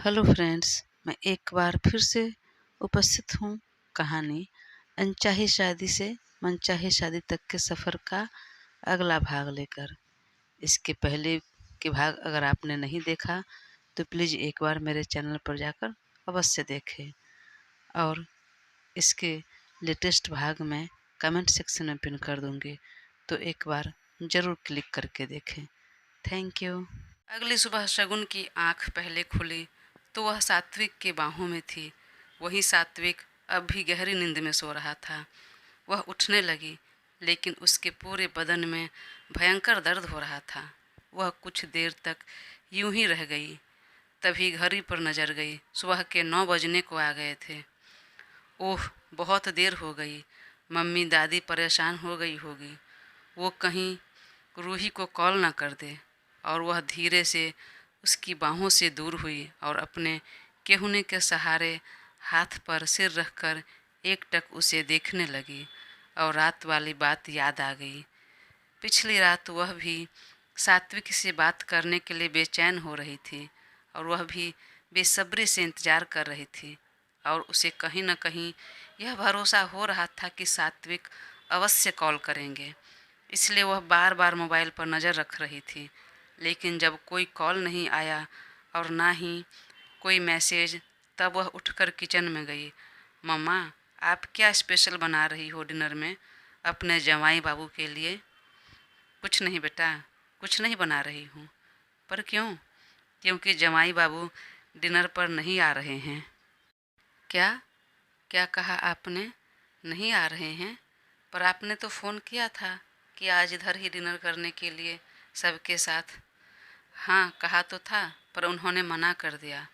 Hello friends, मैं एक बार फिर से उपस्थित हूँ कहानी अनचाही शादी से मनचाही शादी तक के सफ़र का अगला भाग लेकर। इसके पहले के भाग अगर आपने नहीं देखा तो प्लीज़ एक बार मेरे चैनल पर जाकर अवश्य देखें और इसके लेटेस्ट भाग मैं कमेंट सेक्शन में पिन कर दूँगी, तो एक बार ज़रूर क्लिक करके देखें। Thank you. अगली सुबह शगुन की आंख पहले खुली तो वह सात्विक के बाहों में थी। वही सात्विक अब भी गहरी नींद में सो रहा था। वह उठने लगी, लेकिन उसके पूरे बदन में भयंकर दर्द हो रहा था। वह कुछ देर तक यूं ही रह गई। तभी घड़ी पर नजर गई। सुबह के 9 बजने को आ गए थे। ओह, बहुत देर हो गई। मम्मी दादी परेशान हो गई होगी। वो कहीं रूही को कॉल न कर दे। और वह धीरे से उसकी बाहों से दूर हुई और अपने केहूने के सहारे हाथ पर सिर रखकर एकटक उसे देखने लगी। और रात वाली बात याद आ गई। पिछली रात वह भी सात्विक से बात करने के लिए बेचैन हो रही थी और वह भी बेसब्री से इंतज़ार कर रही थी। और उसे कहीं न कहीं यह भरोसा हो रहा था कि सात्विक अवश्य कॉल करेंगे, इसलिए वह बार बार मोबाइल पर नज़र रख रही थी। लेकिन जब कोई कॉल नहीं आया और ना ही कोई मैसेज, तब वह उठकर किचन में गई। मम्मा, आप क्या स्पेशल बना रही हो डिनर में अपने जवाई बाबू के लिए? कुछ नहीं बेटा, कुछ नहीं बना रही हूँ। पर क्यों? क्योंकि जवाई बाबू डिनर पर नहीं आ रहे हैं। क्या? क्या कहा आपने? नहीं आ रहे हैं? पर आपने तो फ़ोन किया था कि आज इधर ही डिनर करने के लिए सबके साथ। हाँ, कहा तो था, पर उन्होंने मना कर दिया।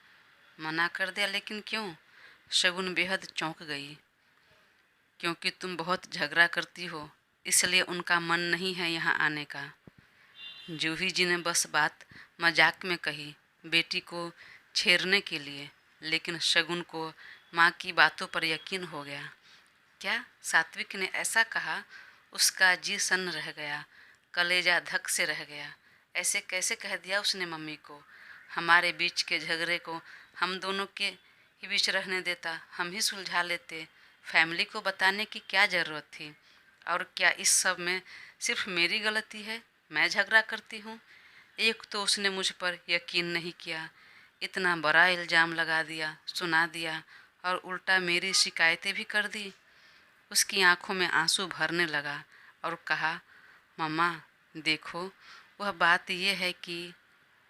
मना कर दिया, लेकिन क्यों? शगुन बेहद चौंक गई। क्योंकि तुम बहुत झगड़ा करती हो, इसलिए उनका मन नहीं है यहाँ आने का। जूही जी ने बस बात मजाक में कही, बेटी को छेड़ने के लिए, लेकिन शगुन को माँ की बातों पर यकीन हो गया। क्या सात्विक ने ऐसा कहा? उसका जी सन्न रह गया, कलेजा धक से रह गया। ऐसे कैसे कह दिया उसने मम्मी को? हमारे बीच के झगड़े को हम दोनों के ही बीच रहने देता, हम ही सुलझा लेते। फैमिली को बताने की क्या ज़रूरत थी? और क्या इस सब में सिर्फ मेरी गलती है? मैं झगड़ा करती हूँ? एक तो उसने मुझ पर यकीन नहीं किया, इतना बड़ा इल्ज़ाम लगा दिया, सुना दिया और उल्टा मेरी शिकायतें भी कर दी। उसकी आंखों में आंसू भरने लगा और कहा, मम्मा देखो, वह बात यह है कि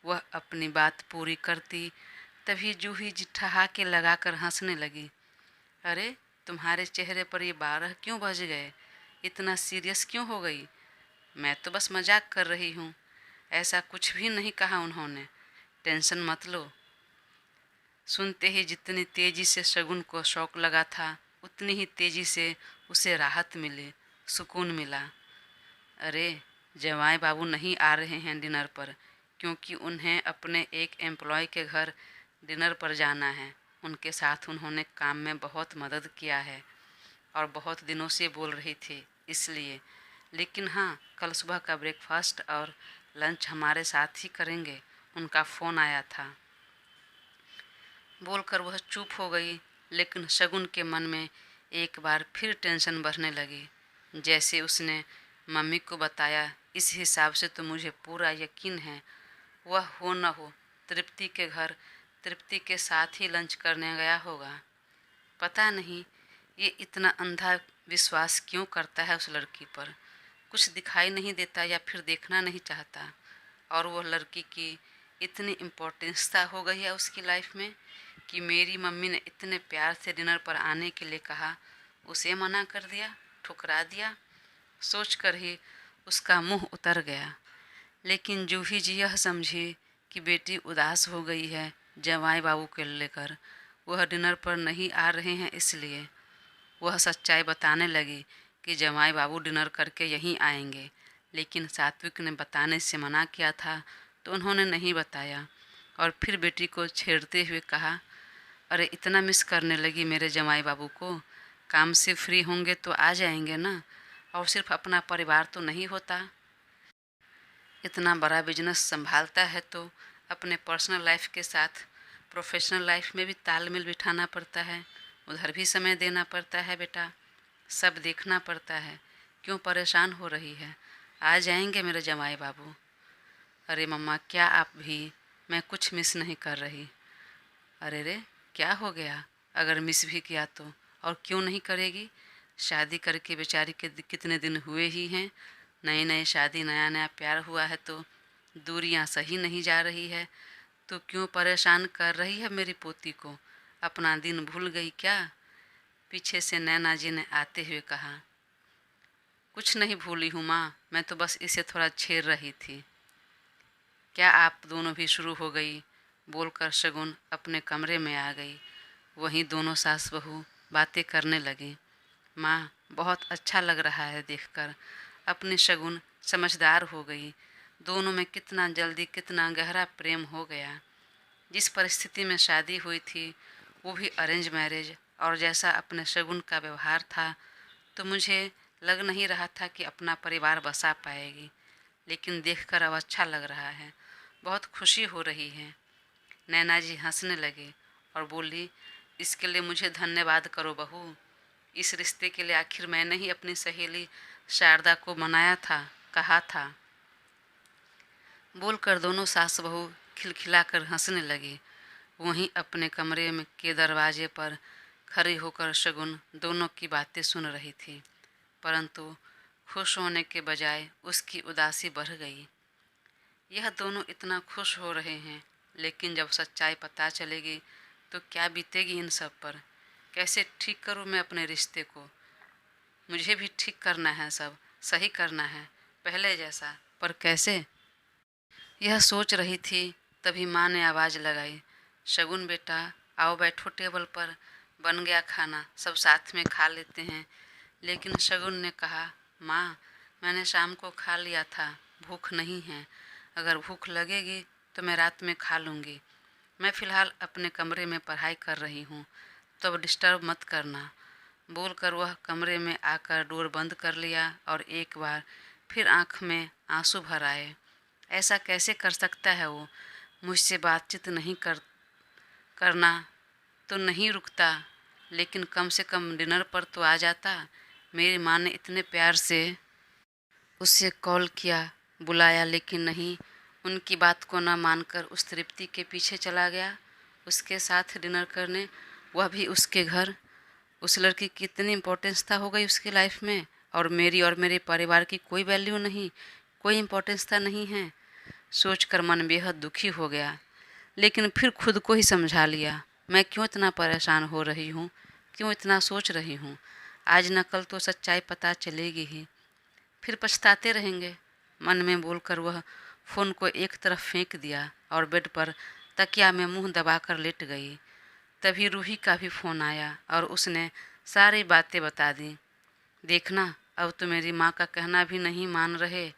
वह अपनी बात पूरी करती तभी जूही जी ठहाके लगाकर हंसने लगी। अरे, तुम्हारे चेहरे पर ये 12 क्यों बज गए? इतना सीरियस क्यों हो गई? मैं तो बस मजाक कर रही हूँ। ऐसा कुछ भी नहीं कहा उन्होंने। टेंशन मत लो। सुनते ही जितनी तेजी से शगुन को शौक लगा था, उतनी ही तेजी से उसे राहत मिली, सुकून मिला। अरे, जवाई बाबू नहीं आ रहे हैं डिनर पर, क्योंकि उन्हें अपने एक एम्प्लॉय के घर डिनर पर जाना है। उनके साथ उन्होंने काम में बहुत मदद किया है और बहुत दिनों से बोल रही थी, इसलिए। लेकिन हाँ, कल सुबह का ब्रेकफास्ट और लंच हमारे साथ ही करेंगे, उनका फ़ोन आया था। बोलकर वह चुप हो गई, लेकिन शगुन के मन में एक बार फिर टेंशन बढ़ने लगी। जैसे उसने मम्मी को बताया, इस हिसाब से तो मुझे पूरा यकीन है वह हो न हो तृप्ति के घर तृप्ति के साथ ही लंच करने गया होगा। पता नहीं ये इतना अंधा विश्वास क्यों करता है उस लड़की पर। कुछ दिखाई नहीं देता या फिर देखना नहीं चाहता। और वो लड़की की इतनी इम्पोर्टेंसता हो गई है उसकी लाइफ में कि मेरी मम्मी ने इतने प्यार से डिनर पर आने के लिए कहा, उसे मना कर दिया, ठुकरा दिया। सोचकर ही उसका मुंह उतर गया। लेकिन जूही जी यह समझी कि बेटी उदास हो गई है जवाई बाबू को लेकर, वह डिनर पर नहीं आ रहे हैं, इसलिए वह सच्चाई बताने लगी कि जवाई बाबू डिनर करके यहीं आएंगे। लेकिन सात्विक ने बताने से मना किया था, तो उन्होंने नहीं बताया और फिर बेटी को छेड़ते हुए कहा, अरे इतना मिस करने लगी मेरे जवाई बाबू को? काम से फ्री होंगे तो आ जाएंगे ना, और सिर्फ अपना परिवार तो नहीं होता। इतना बड़ा बिजनेस संभालता है तो अपने पर्सनल लाइफ के साथ प्रोफेशनल लाइफ में भी तालमेल बिठाना पड़ता है, उधर भी समय देना पड़ता है बेटा, सब देखना पड़ता है। क्यों परेशान हो रही है? आ जाएंगे मेरे जमाई बाबू। अरे मम्मा क्या आप भी? मैं कुछ मिस नहीं कर रही। अरे रे, क्या हो गया? अगर मिस भी किया तो? और क्यों नहीं करेगी? शादी करके बेचारी के कितने दिन हुए ही हैं। नई नई शादी, नया नया प्यार हुआ है तो दूरियां सही नहीं जा रही है। तो क्यों परेशान कर रही है मेरी पोती को? अपना दिन भूल गई क्या? पीछे से नैना जी ने आते हुए कहा। कुछ नहीं भूली हूँ माँ, मैं तो बस इसे थोड़ा छेड़ रही थी। क्या आप दोनों भी शुरू हो गई? बोलकर शगुन अपने कमरे में आ गई। वहीं दोनों सास बहू बातें करने लगी। माँ, बहुत अच्छा लग रहा है देखकर। अपनी शगुन समझदार हो गई। दोनों में कितना जल्दी कितना गहरा प्रेम हो गया। जिस परिस्थिति में शादी हुई थी वो भी अरेंज मैरिज, और जैसा अपने शगुन का व्यवहार था तो मुझे लग नहीं रहा था कि अपना परिवार बसा पाएगी। लेकिन देखकर अब अच्छा लग रहा है, बहुत खुशी हो रही है। नैना जी हंसने लगे और बोली, इसके लिए मुझे धन्यवाद करो बहू। इस रिश्ते के लिए आखिर मैंने ही अपनी सहेली शारदा को मनाया था, कहा था। बोलकर दोनों सास बहू खिलखिलाकर हंसने लगी। वहीं अपने कमरे में के दरवाजे पर खड़ी होकर शगुन दोनों की बातें सुन रही थी, परंतु खुश होने के बजाय उसकी उदासी बढ़ गई। यह दोनों इतना खुश हो रहे हैं, लेकिन जब सच्चाई पता चलेगी तो क्या बीतेगी इन सब पर? कैसे ठीक करूं मैं अपने रिश्ते को? मुझे भी ठीक करना है, सब सही करना है पहले जैसा, पर कैसे? यह सोच रही थी तभी माँ ने आवाज़ लगाई। शगुन बेटा, आओ बैठो टेबल पर, बन गया खाना, सब साथ में खा लेते हैं। लेकिन शगुन ने कहा, माँ, मैंने शाम को खा लिया था, भूख नहीं है। अगर भूख लगेगी तो मैं रात में खा लूँगी। मैं फ़िलहाल अपने कमरे में पढ़ाई कर रही हूँ, तो अब डिस्टर्ब मत करना। बोलकर वह कमरे में आकर डोर बंद कर लिया और एक बार फिर आँख में आंसू भर आए। ऐसा कैसे कर सकता है वो? मुझसे बातचीत नहीं करना तो नहीं रुकता, लेकिन कम से कम डिनर पर तो आ जाता। मेरी माँ ने इतने प्यार से उससे कॉल किया, बुलाया, लेकिन नहीं, उनकी बात को न मानकर उस तृप्ति के पीछे चला गया, उसके साथ डिनर करने, वह भी उसके घर। उस लड़की की कितनी इम्पोर्टेंस था हो गई उसकी लाइफ में, और मेरे परिवार की कोई वैल्यू नहीं, कोई इम्पोर्टेंस था नहीं है। सोचकर मन बेहद दुखी हो गया, लेकिन फिर खुद को ही समझा लिया, मैं क्यों इतना परेशान हो रही हूँ, क्यों इतना सोच रही हूँ। आज न कल तो सच्चाई पता चलेगी ही, फिर पछताते रहेंगे। मन में बोलकर वह फ़ोन को एक तरफ फेंक दिया और बेड पर तकिया में मुंह दबाकर लेट गई। तभी रूही का भी फ़ोन आया और उसने सारी बातें बता दी। देखना, अब तो मेरी माँ का कहना भी नहीं मान रहे।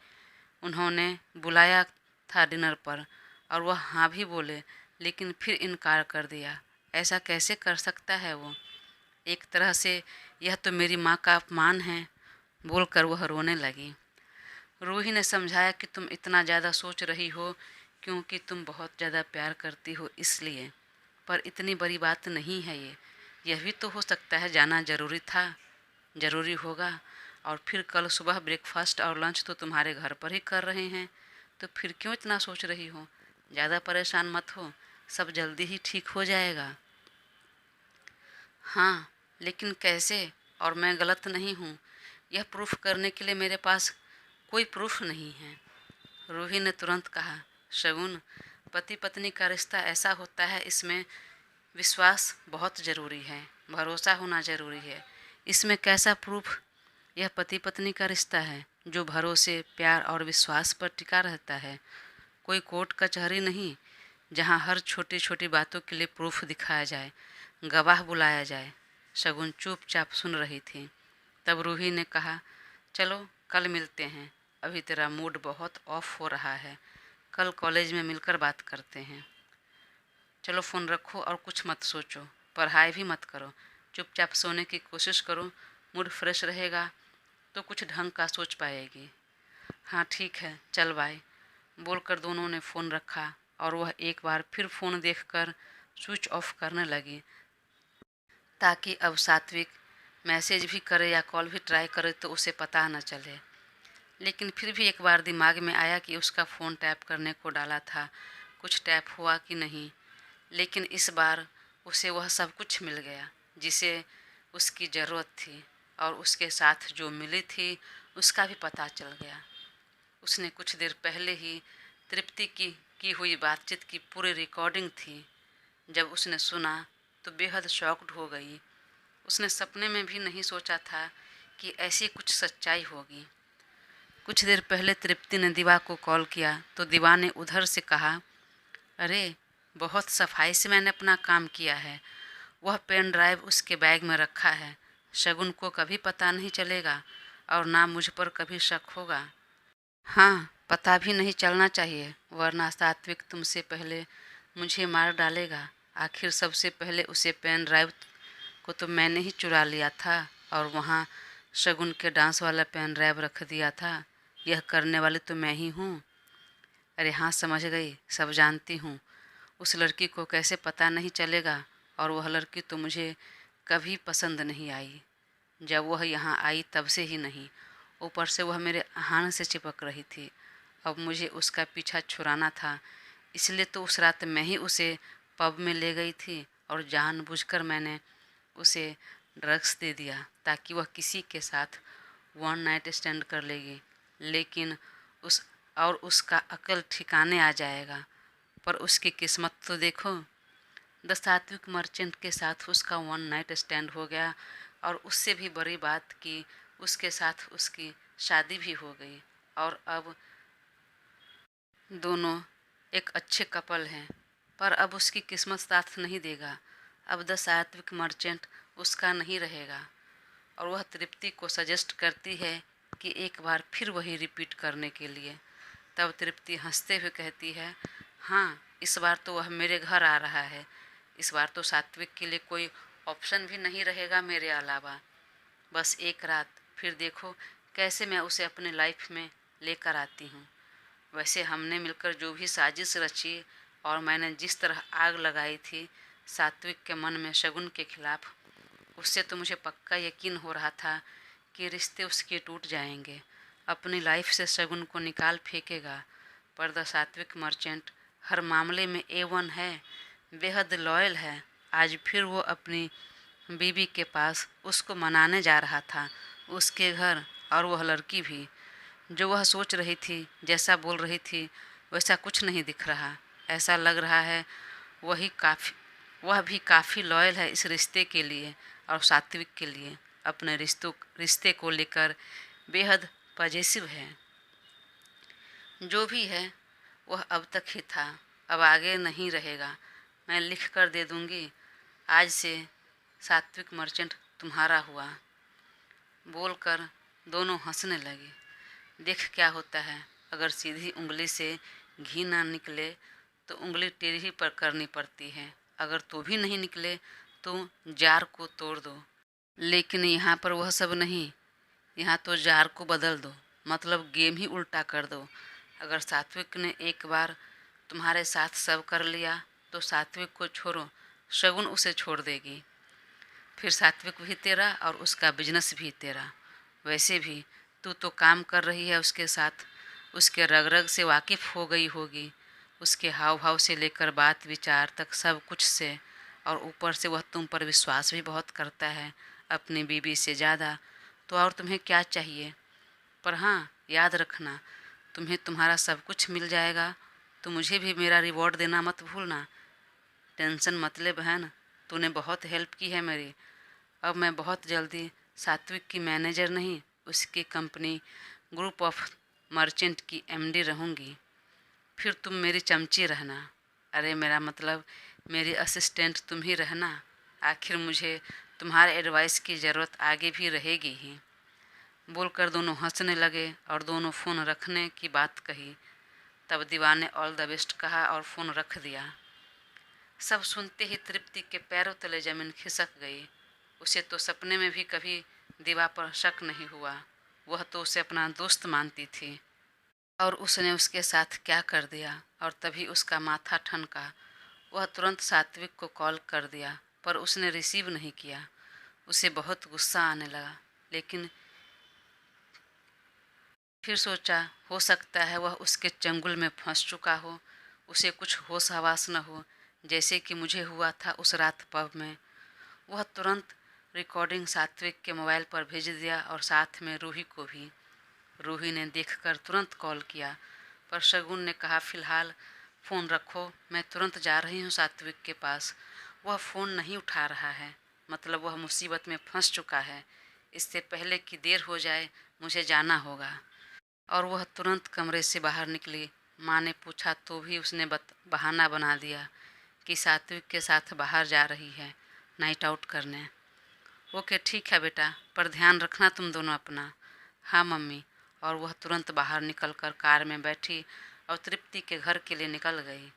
उन्होंने बुलाया था डिनर पर और वह हाँ भी बोले, लेकिन फिर इनकार कर दिया। ऐसा कैसे कर सकता है वो? एक तरह से यह तो मेरी माँ का अपमान है। बोलकर वह रोने लगी। रूही ने समझाया कि तुम इतना ज़्यादा सोच रही हो क्योंकि तुम बहुत ज़्यादा प्यार करती हो इसलिए, पर इतनी बड़ी बात नहीं है ये। यह भी तो हो सकता है जाना ज़रूरी था, ज़रूरी होगा, और फिर कल सुबह ब्रेकफास्ट और लंच तो तुम्हारे घर पर ही कर रहे हैं, तो फिर क्यों इतना सोच रही हो? ज़्यादा परेशान मत हो, सब जल्दी ही ठीक हो जाएगा। हाँ, लेकिन कैसे? और मैं गलत नहीं हूँ, यह प्रूफ करने के लिए मेरे पास कोई प्रूफ नहीं है। रूही ने तुरंत कहा, शगुन, पति पत्नी का रिश्ता ऐसा होता है, इसमें विश्वास बहुत ज़रूरी है, भरोसा होना ज़रूरी है। इसमें कैसा प्रूफ? यह पति पत्नी का रिश्ता है जो भरोसे, प्यार और विश्वास पर टिका रहता है। कोई कोर्ट कचहरी नहीं जहाँ हर छोटी छोटी बातों के लिए प्रूफ दिखाया जाए, गवाह बुलाया जाए। शगुन चुपचाप सुन रही थी। तब रूही ने कहा, चलो कल मिलते हैं, अभी तेरा मूड बहुत ऑफ हो रहा है, कल कॉलेज में मिलकर बात करते हैं। चलो फ़ोन रखो और कुछ मत सोचो, पढ़ाई भी मत करो, चुपचाप सोने की कोशिश करो, मूड फ्रेश रहेगा तो कुछ ढंग का सोच पाएगी। हाँ ठीक है, चल बाय। बोलकर दोनों ने फ़ोन रखा और वह एक बार फिर फ़ोन देखकर स्विच ऑफ करने लगी, ताकि अब सात्विक मैसेज भी करे या कॉल भी ट्राई करे तो उसे पता न चले। लेकिन फिर भी एक बार दिमाग में आया कि उसका फ़ोन टैप करने को डाला था, कुछ टैप हुआ कि नहीं। लेकिन इस बार उसे वह सब कुछ मिल गया जिसे उसकी ज़रूरत थी, और उसके साथ जो मिली थी उसका भी पता चल गया। उसने कुछ देर पहले ही तृप्ति की हुई बातचीत की पूरी रिकॉर्डिंग थी। जब उसने सुना तो बेहद शॉक्ड हो गई। उसने सपने में भी नहीं सोचा था कि ऐसी कुछ सच्चाई होगी। कुछ देर पहले तृप्ति ने दिवा को कॉल किया तो दिवा ने उधर से कहा, अरे बहुत सफाई से मैंने अपना काम किया है। वह पेन ड्राइव उसके बैग में रखा है। शगुन को कभी पता नहीं चलेगा और ना मुझ पर कभी शक होगा। हाँ, पता भी नहीं चलना चाहिए, वरना सात्विक तुमसे पहले मुझे मार डालेगा। आखिर सबसे पहले उसे पेन ड्राइव को तो मैंने ही चुरा लिया था और वहाँ शगुन के डांस वाला पेन ड्राइव रख दिया था। यह करने वाली तो मैं ही हूँ। अरे हाँ, समझ गई, सब जानती हूँ। उस लड़की को कैसे पता नहीं चलेगा, और वह लड़की तो मुझे कभी पसंद नहीं आई। जब वह यहाँ आई तब से ही नहीं। ऊपर से वह मेरे हाथ से चिपक रही थी। अब मुझे उसका पीछा छुड़ाना था, इसलिए तो उस रात मैं ही उसे पब में ले गई थी और जानबूझकर मैंने उसे ड्रग्स दे दिया ताकि वह किसी के साथ वन नाइट स्टैंड कर लेगी। लेकिन उसका अकल ठिकाने आ जाएगा। पर उसकी किस्मत तो देखो, द सात्विक मर्चेंट के साथ उसका वन नाइट स्टैंड हो गया, और उससे भी बड़ी बात कि उसके साथ उसकी शादी भी हो गई, और अब दोनों एक अच्छे कपल हैं। पर अब उसकी किस्मत साथ नहीं देगा। अब द सात्विक मर्चेंट उसका नहीं रहेगा। और वह तृप्ति को सजेस्ट करती है कि एक बार फिर वही रिपीट करने के लिए। तब तृप्ति हंसते हुए कहती है, हाँ, इस बार तो वह मेरे घर आ रहा है। इस बार तो सात्विक के लिए कोई ऑप्शन भी नहीं रहेगा मेरे अलावा। बस एक रात, फिर देखो कैसे मैं उसे अपने लाइफ में लेकर आती हूँ। वैसे हमने मिलकर जो भी साजिश रची और मैंने जिस तरह आग लगाई थी सात्विक के मन में शगुन के खिलाफ, उससे तो मुझे पक्का यकीन हो रहा था कि रिश्ते उसके टूट जाएंगे। अपनी लाइफ से शगुन को निकाल फेंकेगा। पर द सात्विक मर्चेंट हर मामले में A1 है, बेहद लॉयल है। आज फिर वो अपनी बीबी के पास उसको मनाने जा रहा था, उसके घर। और वह लड़की भी, जो वह सोच रही थी, जैसा बोल रही थी, वैसा कुछ नहीं दिख रहा। ऐसा लग रहा है वह भी काफ़ी लॉयल है इस रिश्ते के लिए और सात्विक के लिए। अपने रिश्ते को लेकर बेहद पॉजिटिव है। जो भी है वह अब तक ही था, अब आगे नहीं रहेगा। मैं लिख कर दे दूँगी, आज से सात्विक मर्चेंट तुम्हारा हुआ। बोलकर दोनों हंसने लगे। देख क्या होता है, अगर सीधी उंगली से घी ना निकले तो उंगली टेढ़ी पर करनी पड़ती है। अगर तो भी नहीं निकले तो जार को तोड़ दो। लेकिन यहाँ पर वह सब नहीं, यहाँ तो जार को बदल दो, मतलब गेम ही उल्टा कर दो। अगर सात्विक ने एक बार तुम्हारे साथ सब कर लिया तो सात्विक को छोड़ो, शगुन उसे छोड़ देगी। फिर सात्विक भी तेरा और उसका बिजनेस भी तेरा। वैसे भी तू तो काम कर रही है उसके साथ, उसके रग रग से वाकिफ़ हो गई होगी, उसके हाव भाव से लेकर बात विचार तक सब कुछ से। और ऊपर से वह तुम पर विश्वास भी बहुत करता है, अपनी बीबी से ज़्यादा। तो और तुम्हें क्या चाहिए। पर हाँ, याद रखना, तुम्हें तुम्हारा सब कुछ मिल जाएगा तो मुझे भी मेरा रिवॉर्ड देना मत भूलना। टेंशन मत ले बहन, तूने बहुत हेल्प की है मेरी। अब मैं बहुत जल्दी सात्विक की मैनेजर नहीं, उसकी कंपनी ग्रुप ऑफ मर्चेंट की MD रहूँगी। फिर तुम मेरी चमची रहना। अरे मेरा मतलब मेरी असिस्टेंट तुम ही रहना। आखिर मुझे तुम्हारे एडवाइस की ज़रूरत आगे भी रहेगी ही। बोलकर दोनों हंसने लगे और दोनों फ़ोन रखने की बात कही। तब दीवा ने ऑल द बेस्ट कहा और फ़ोन रख दिया। सब सुनते ही तृप्ति के पैरों तले ज़मीन खिसक गई। उसे तो सपने में भी कभी दीवा पर शक नहीं हुआ। वह तो उसे अपना दोस्त मानती थी, और उसने उसके साथ क्या कर दिया। और तभी उसका माथा ठनका। वह तुरंत सात्विक को कॉल कर दिया, पर उसने रिसीव नहीं किया। उसे बहुत गुस्सा आने लगा, लेकिन फिर सोचा हो सकता है वह उसके चंगुल में फंस चुका हो, उसे कुछ होश हवास न हो, जैसे कि मुझे हुआ था उस रात पब में। वह तुरंत रिकॉर्डिंग सात्विक के मोबाइल पर भेज दिया और साथ में रूही को भी। रूही ने देखकर तुरंत कॉल किया, पर शगुन ने कहा फ़िलहाल फ़ोन रखो, मैं तुरंत जा रही हूँ सात्विक के पास। वह फ़ोन नहीं उठा रहा है, मतलब वह मुसीबत में फंस चुका है। इससे पहले कि देर हो जाए मुझे जाना होगा। और वह तुरंत कमरे से बाहर निकली। माँ ने पूछा तो भी उसने बहाना बना दिया कि सात्विक के साथ बाहर जा रही है नाइट आउट करने। ओके ठीक है बेटा, पर ध्यान रखना तुम दोनों अपना। हाँ मम्मी। और वह तुरंत बाहर निकलकर कार में बैठी और तृप्ति के घर के लिए निकल गई।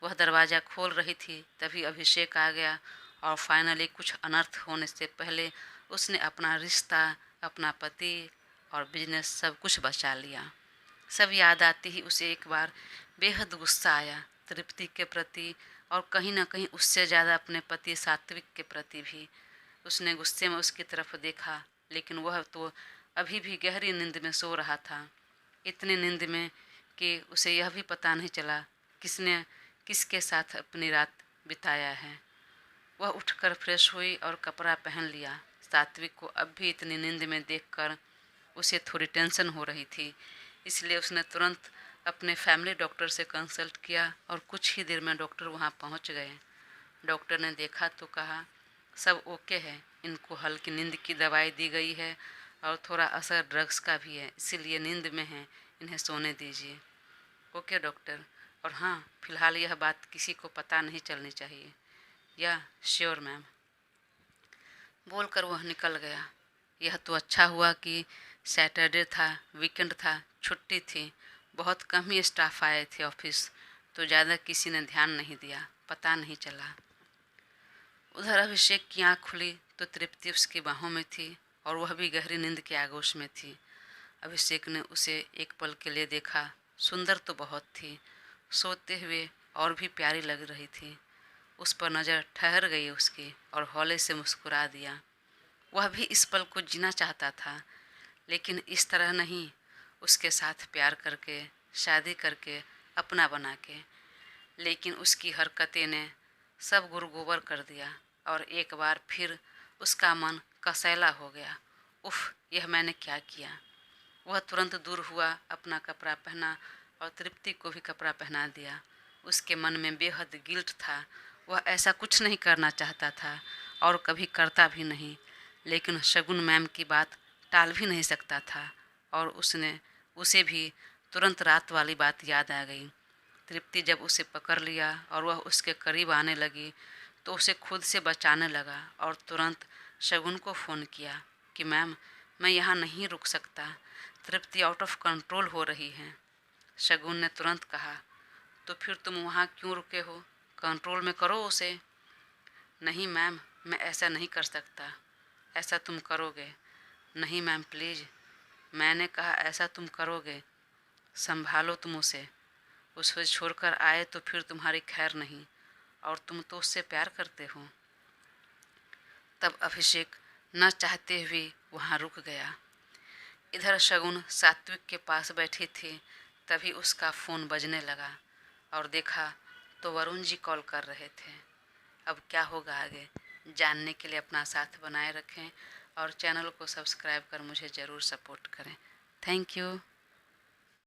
वह दरवाज़ा खोल रही थी, तभी अभिषेक आ गया और फाइनली कुछ अनर्थ होने से पहले उसने अपना रिश्ता, अपना पति और बिजनेस सब कुछ बचा लिया। सब याद आते ही उसे एक बार बेहद गुस्सा आया तृप्ति के प्रति, और कहीं ना कहीं उससे ज़्यादा अपने पति सात्विक के प्रति भी। उसने गुस्से में उसकी तरफ देखा, लेकिन वह तो अभी भी गहरी नींद में सो रहा था। इतनी नींद में कि उसे यह भी पता नहीं चला किसने किसके साथ अपनी रात बिताया है। वह उठकर फ्रेश हुई और कपड़ा पहन लिया। सात्विक को अब भी इतनी नींद में देखकर उसे थोड़ी टेंशन हो रही थी, इसलिए उसने तुरंत अपने फैमिली डॉक्टर से कंसल्ट किया और कुछ ही देर में डॉक्टर वहां पहुंच गए। डॉक्टर ने देखा तो कहा सब ओके है, इनको हल्की नींद की दवाई दी गई है और थोड़ा असर ड्रग्स का भी है, इसीलिए नींद में है, इन्हें सोने दीजिए। Okay doctor. और हाँ, फिलहाल यह बात किसी को पता नहीं चलनी चाहिए। या श्योर मैम। बोलकर वह निकल गया। यह तो अच्छा हुआ कि सैटरडे था, वीकेंड था, छुट्टी थी। बहुत कम ही स्टाफ आए थे ऑफिस, तो ज़्यादा किसी ने ध्यान नहीं दिया, पता नहीं चला। उधर अभिषेक की आँख खुली तो तृप्ति उसकी बाहों में थी और वह भी गहरी नींद के आगोश में थी। अभिषेक ने उसे एक पल के लिए देखा। सुंदर तो बहुत थी, सोते हुए और भी प्यारी लग रही थी। उस पर नज़र ठहर गई उसकी और हौले से मुस्कुरा दिया। वह भी इस पल को जीना चाहता था, लेकिन इस तरह नहीं, उसके साथ प्यार करके, शादी करके, अपना बना के। लेकिन उसकी हरकतें ने सब गुरगोबर कर दिया और एक बार फिर उसका मन कसैला हो गया। उफ, यह मैंने क्या किया। वह तुरंत दूर हुआ, अपना कपड़ा पहना और तृप्ति को भी कपड़ा पहना दिया। उसके मन में बेहद गिल्ट था। वह ऐसा कुछ नहीं करना चाहता था और कभी करता भी नहीं, लेकिन शगुन मैम की बात टाल भी नहीं सकता था। और उसे भी तुरंत रात वाली बात याद आ गई। तृप्ति जब उसे पकड़ लिया और वह उसके करीब आने लगी तो उसे खुद से बचाने लगा और तुरंत शगुन को फ़ोन किया कि मैम, मैं यहाँ नहीं रुक सकता, तृप्ति आउट ऑफ कंट्रोल हो रही है। शगुन ने तुरंत कहा, तो फिर तुम वहाँ क्यों रुके हो, कंट्रोल में करो उसे। नहीं मैम, मैं ऐसा नहीं कर सकता। ऐसा तुम करोगे। नहीं मैम प्लीज़, मैंने कहा ऐसा तुम करोगे। संभालो तुम उसे छोड़कर आए तो फिर तुम्हारी खैर नहीं, और तुम तो उससे प्यार करते हो। तब अभिषेक न चाहते हुए वहाँ रुक गया। इधर शगुन सात्विक के पास बैठी थी, तभी उसका फ़ोन बजने लगा और देखा तो वरुण जी कॉल कर रहे थे। अब क्या होगा आगे जानने के लिए अपना साथ बनाए रखें और चैनल को सब्सक्राइब कर मुझे ज़रूर सपोर्ट करें। Thank you.